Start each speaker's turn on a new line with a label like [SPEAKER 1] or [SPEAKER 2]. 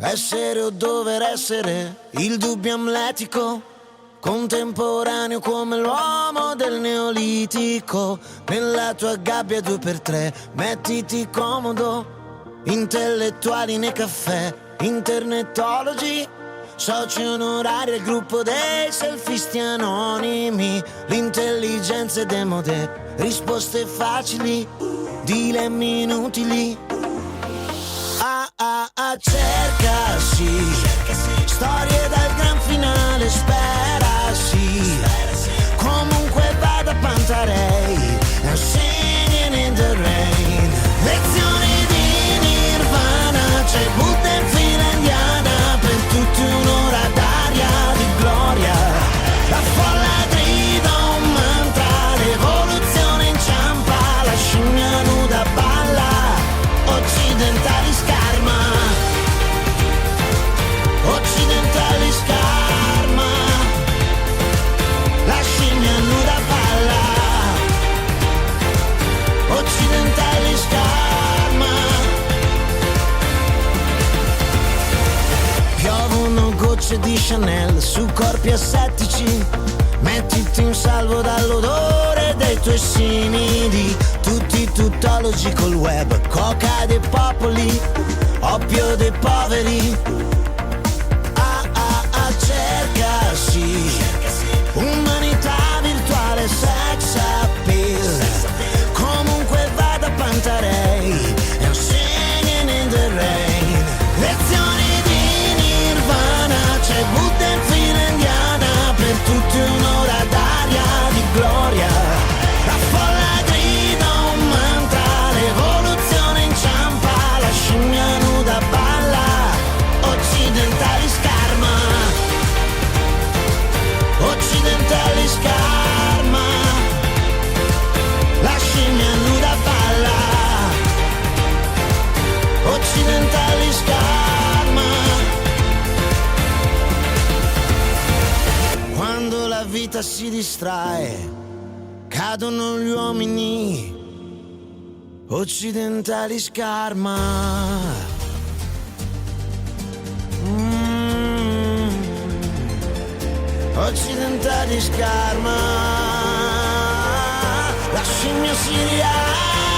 [SPEAKER 1] Essere o dover essere, il dubbio amletico, contemporaneo come l'uomo del neolitico. Nella tua gabbia 2x3, mettiti comodo, intellettuali nei caffè, internetologi, soci onorari al gruppo dei selfisti anonimi. L'intelligenza è demode, risposte facili, dilemmi inutili. Cercasi, storie dal gran finale, sperasi. Comunque vada Pantarei, I'm singing in the rain. Lezioni di Nirvana, c'è Buddha in fila indiana, per tutti un'ora d'aria di gloria. La folla grida un mantra, l'evoluzione inciampa, la scimmia nuda balla, occidentali scarma, occidentali scarma, la scimmia nuda balla, occidentali scarma. Piovono gocce di Chanel su corpi assettici, mettiti in salvo dall'odore dei tuoi simili. Tutti tuttologi col web, coca dei popoli, oppio dei poveri. Cercasi, umanità virtuale, sex appeal. Comunque vada Pantarei, I'm singing in the rain. Lezioni di Nirvana, c'è Buddha in fila indiana, per tutti un'ora d'aria di gloria. La folla grida un mantra, l'evoluzione inciampa, la scimmia nuda balla, occidentali scarma, occidentali scarma, la scimmia nuda balla, occidentali scarma. Quando la vita si distrae, cadono gli uomini, occidentali scarma. Occidentali scarma, la scimmia si rialza.